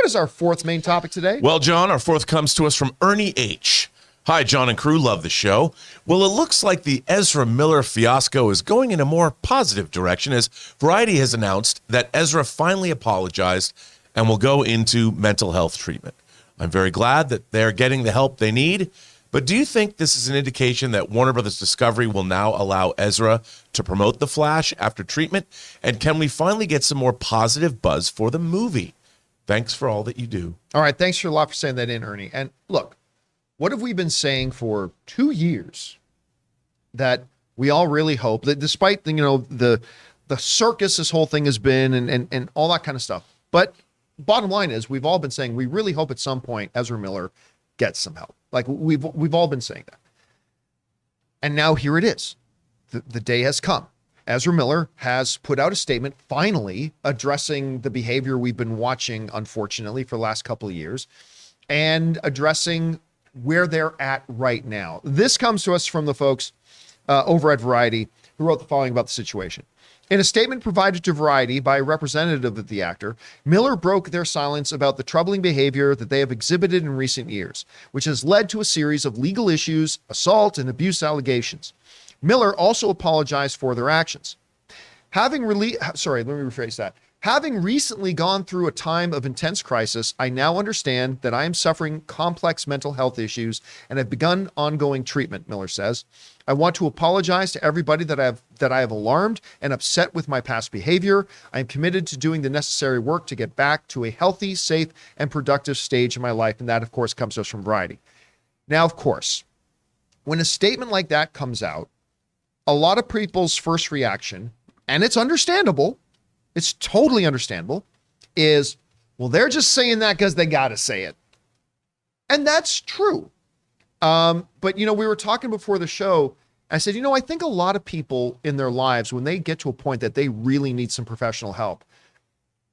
is our fourth main topic today? Well, John, our fourth comes to us from Ernie H. Hi, John and crew. Love the show. Well, it looks like the Ezra Miller fiasco is going in a more positive direction as Variety has announced that Ezra finally apologized and will go into mental health treatment. I'm very glad that they're getting the help they need. But do you think this is an indication that Warner Brothers Discovery will now allow Ezra to promote The Flash after treatment? And can we finally get some more positive buzz for the movie? Thanks for all that you do. All right. Thanks for a lot for saying that in, Ernie. And look, what have we been saying for 2 years? That we all really hope that despite the circus this whole thing has been and all that kind of stuff. But bottom line is we've all been saying we really hope at some point Ezra Miller gets some help. Like we've all been saying that. And now here it is. The day has come. Ezra Miller has put out a statement finally addressing the behavior we've been watching, unfortunately, for the last couple of years and addressing where they're at right now. This comes to us from the folks over at Variety who wrote the following about the situation. In a statement provided to Variety by a representative of the actor, Miller broke their silence about the troubling behavior that they have exhibited in recent years, which has led to a series of legal issues, assault, and abuse allegations. Miller also apologized for their actions. Having recently gone through a time of intense crisis, I now understand that I am suffering complex mental health issues and have begun ongoing treatment, Miller says. I want to apologize to everybody that I have alarmed and upset with my past behavior. I am committed to doing the necessary work to get back to a healthy, safe, and productive stage in my life. And that, of course, comes to us from Variety. Now, of course, when a statement like that comes out, a lot of people's first reaction, and it's understandable, it's totally understandable, is, well, they're just saying that because they got to say it. And that's true. But, we were talking before the show. I said, I think a lot of people in their lives, when they get to a point that they really need some professional help,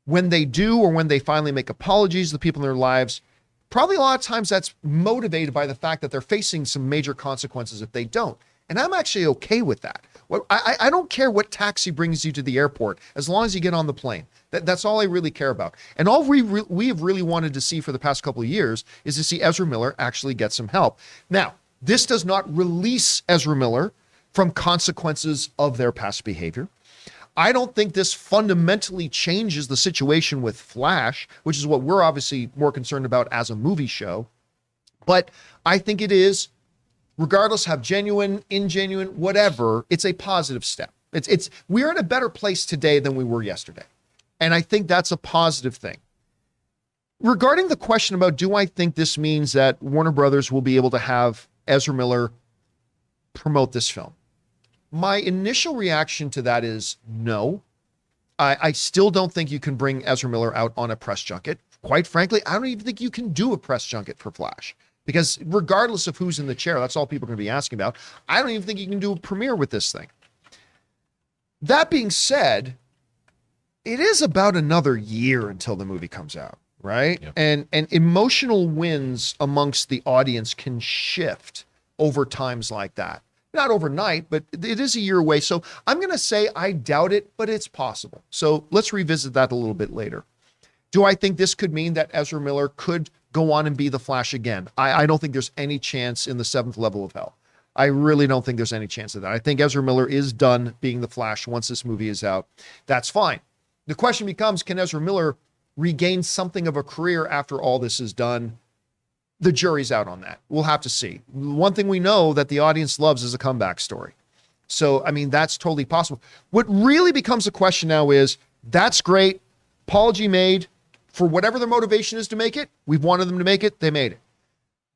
when they do, or when they finally make apologies to the people in their lives, probably a lot of times that's motivated by the fact that they're facing some major consequences if they don't. And I'm actually okay with that. I don't care what taxi brings you to the airport as long as you get on the plane. That's all I really care about. And all we have really wanted to see for the past couple of years is to see Ezra Miller actually get some help. Now, this does not release Ezra Miller from consequences of their past behavior. I don't think this fundamentally changes the situation with Flash, which is what we're obviously more concerned about as a movie show. But I think it is, regardless how genuine, ingenuine, whatever, it's a positive step. We're in a better place today than we were yesterday. And I think that's a positive thing. Regarding the question about, do I think this means that Warner Brothers will be able to have Ezra Miller promote this film? My initial reaction to that is no. I still don't think you can bring Ezra Miller out on a press junket. Quite frankly, I don't even think you can do a press junket for Flash. Because regardless of who's in the chair, that's all people are going to be asking about. I don't even think you can do a premiere with this thing. That being said, it is about another year until the movie comes out, right? Yep. And emotional wins amongst the audience can shift over times like that. Not overnight, but it is a year away. So I'm going to say I doubt it, but it's possible. So let's revisit that a little bit later. Do I think this could mean that Ezra Miller could go on and be the Flash again? I don't think there's any chance in the seventh level of hell. I really don't think there's any chance of that. I think Ezra Miller is done being the Flash once this movie is out. That's fine. The question becomes, can Ezra Miller regain something of a career after all this is done? The jury's out on that. We'll have to see. One thing we know that the audience loves is a comeback story. So, I mean, that's totally possible. What really becomes a question now is, that's great. Apology made. For whatever their motivation is to make it, we've wanted them to make it, they made it.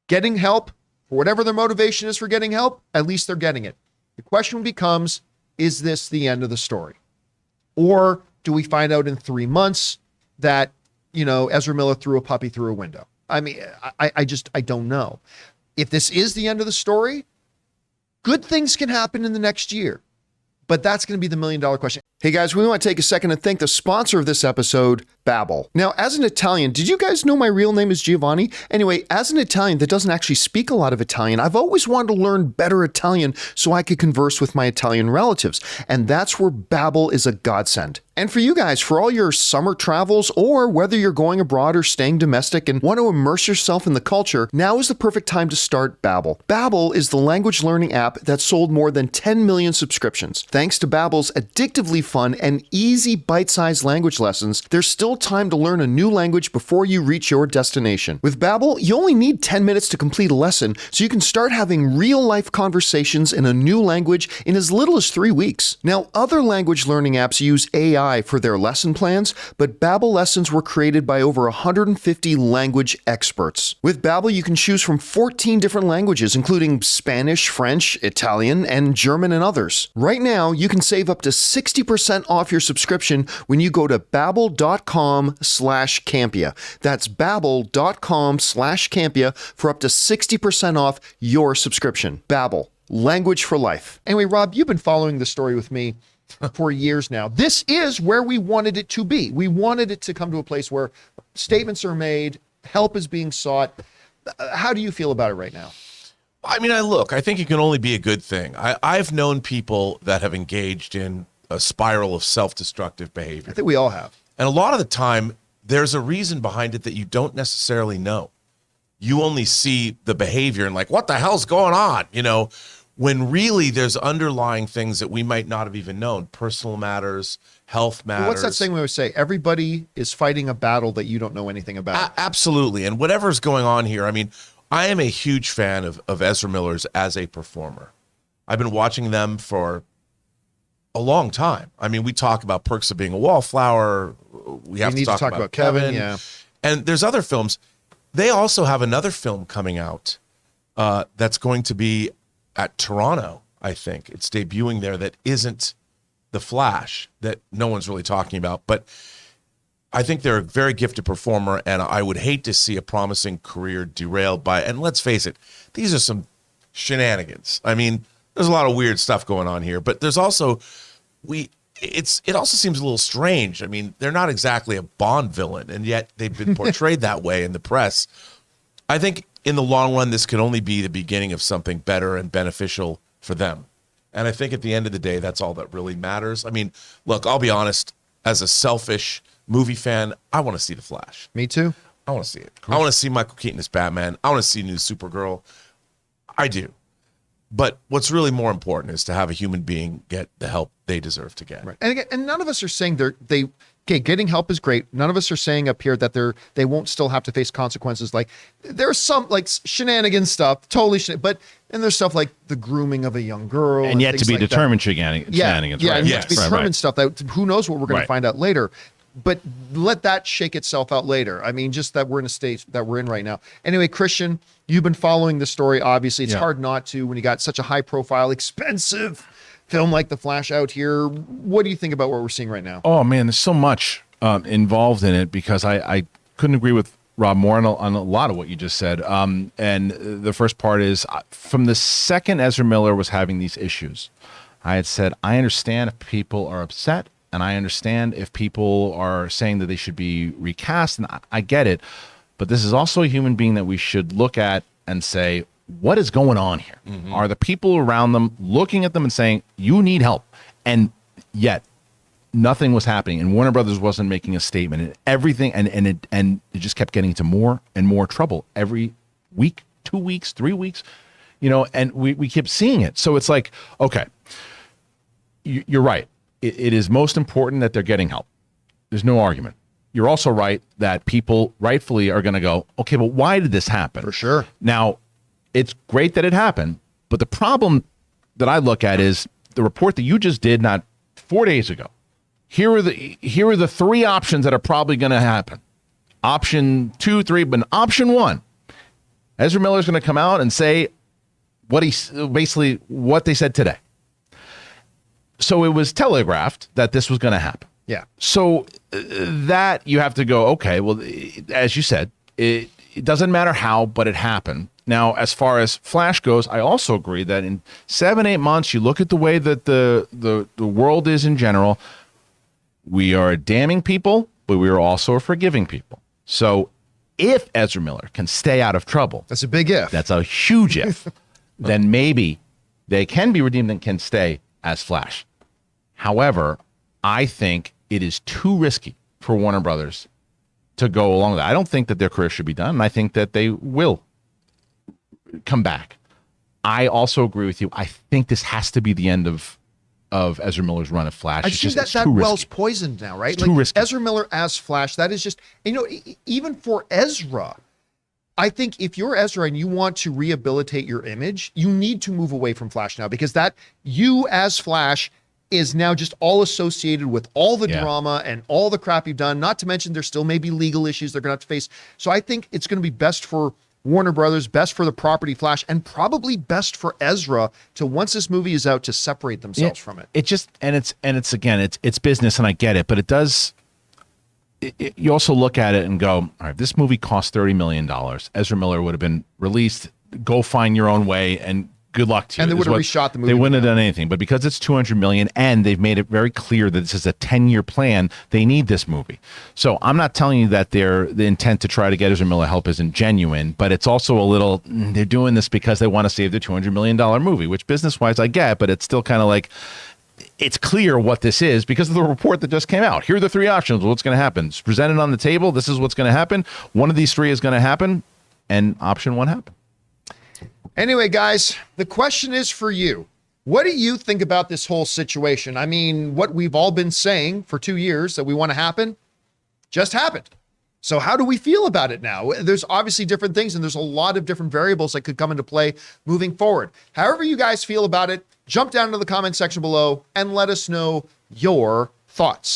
Getting help, for whatever their motivation is for getting help, at least they're getting it. The question becomes, is this the end of the story? Or do we find out in 3 months that, Ezra Miller threw a puppy through a window? I mean, I don't know. If this is the end of the story, good things can happen in the next year. But that's going to be the $1 million question. Hey guys, we want to take a second and thank the sponsor of this episode, Babbel. Now, as an Italian, did you guys know my real name is Giovanni? Anyway, as an Italian that doesn't actually speak a lot of Italian, I've always wanted to learn better Italian so I could converse with my Italian relatives. And that's where Babbel is a godsend. And for you guys, for all your summer travels, or whether you're going abroad or staying domestic and want to immerse yourself in the culture, now is the perfect time to start Babbel. Babbel is the language learning app that sold more than 10 million subscriptions. Thanks to Babbel's addictively fun and easy bite-sized language lessons, there's still time to learn a new language before you reach your destination. With Babbel, you only need 10 minutes to complete a lesson, so you can start having real-life conversations in a new language in as little as 3 weeks. Now, other language learning apps use AI for their lesson plans, but Babbel lessons were created by over 150 language experts. With Babbel, you can choose from 14 different languages, including Spanish, French, Italian, and German, and others. Right now, you can save up to 60% off your subscription when you go to babbel.com/Campea. That's babbel.com/Campea for up to 60% off your subscription. Babbel, language for life. Anyway, Rob, you've been following the story with me for years now. This is where we wanted it to be. We wanted it to come to a place where statements are made, help is being sought. How do you feel about it right now? I mean, I think it can only be a good thing. I've known people that have engaged in a spiral of self-destructive behavior. I think we all have. And a lot of the time, there's a reason behind it that you don't necessarily know. You only see the behavior and like, what the hell's going on? When really there's underlying things that we might not have even known. Personal matters, health matters. Well, what's that saying we always say? Everybody is fighting a battle that you don't know anything about. Absolutely. And whatever's going on here, I mean, I am a huge fan of Ezra Miller's as a performer. I've been watching them for a long time. I mean, we talk about Perks of Being a Wallflower. We need to talk about Kevin. Yeah. And there's other films. They also have another film coming out that's going to be at Toronto, I think. It's debuting there that isn't The Flash, that no one's really talking about. But I think they're a very gifted performer, and I would hate to see a promising career derailed by, and let's face it, these are some shenanigans. I mean, there's a lot of weird stuff going on here, but there's also, it also seems a little strange. I mean, they're not exactly a Bond villain, and yet they've been portrayed that way in the press. I think in the long run, this could only be the beginning of something better and beneficial for them. And I think at the end of the day, that's all that really matters. I mean, look, I'll be honest, as a selfish movie fan, I want to see The Flash. Me too. I want to see it. Cool. I want to see Michael Keaton as Batman. I want to see new Supergirl. I do. But what's really more important is to have a human being get the help they deserve to get. Right. And again, and none of us are saying getting help is great. None of us are saying up here that they won't still have to face consequences. Like there's some like shenanigan stuff, totally but and there's stuff like the grooming of a young girl and yet to be like determined shenanigans. Yeah, right? And yet to be determined stuff that who knows what we're going to find out later. But let that shake itself out later. I mean, just that we're in a state that we're in right now. Anyway, Christian, you've been following the story. Obviously, it's hard not to when you got such a high-profile, expensive film like The Flash out here. What do you think about what we're seeing right now? Oh man, there's so much involved in it because I couldn't agree with Rob more on a lot of what you just said. And the first part is from the second Ezra Miller was having these issues, I had said I understand if people are upset. And I understand if people are saying that they should be recast, and I get it. But this is also a human being that we should look at and say, what is going on here? Mm-hmm. Are the people around them looking at them and saying, you need help? And yet, nothing was happening. And Warner Brothers wasn't making a statement. And everything, and it just kept getting into more and more trouble every week, 2 weeks, 3 weeks, and we kept seeing it. So it's like, okay, you're right. It is most important that they're getting help. There's no argument. You're also right that people rightfully are going to go, okay, but why did this happen? For sure. Now, it's great that it happened, but the problem that I look at is the report that you just did not 4 days ago. Here are the three options that are probably going to happen. Option 2, 3, but option 1, Ezra Miller is going to come out and say what they said today. So it was telegraphed that this was going to happen. Yeah. So that you have to go, okay, well, as you said, it doesn't matter how, but it happened. Now, as far as Flash goes, I also agree that in 7-8 months, you look at the way that the world is in general, we are damning people, but we are also forgiving people. So if Ezra Miller can stay out of trouble. That's a big if. That's a huge if. Then maybe they can be redeemed and can stay as Flash. However, I think it is too risky for Warner Brothers to go along with that. I don't think that their career should be done, and I think that they will come back. I also agree with you. I think this has to be the end of Ezra Miller's run of Flash. I think that well's poisoned now, right? It's too risky. Ezra Miller as Flash, that is just, even for Ezra, I think if you're Ezra and you want to rehabilitate your image, you need to move away from Flash now, because that you as Flash is now just all associated with all the drama and all the crap you've done, not to mention there still may be legal issues they're going to have to face. So I think it's going to be best for Warner Brothers, best for the property Flash, and probably best for Ezra to, once this movie is out, to separate themselves from it. It just, and it's again, it's business, and I get it, but it does, you also look at it and go, all right, this movie cost $30 million. Ezra Miller would have been released. Go find your own way, and good luck to you. And they would have reshot the movie. They wouldn't have done anything. But because it's $200 million and they've made it very clear that this is a 10-year plan, they need this movie. So I'm not telling you that the intent to try to get Ezra Miller help isn't genuine, but it's also a little, they're doing this because they want to save the $200 million movie, which business-wise I get, but it's still kind of like, it's clear what this is because of the report that just came out. Here are the 3 options. What's going to happen? It's presented on the table. This is what's going to happen. One of these 3 is going to happen, and option 1 happened. Anyway, guys, the question is for you. What do you think about this whole situation? I mean, what we've all been saying for 2 years that we want to happen just happened. So how do we feel about it now? There's obviously different things, and there's a lot of different variables that could come into play moving forward. However you guys feel about it, jump down to the comment section below and let us know your thoughts.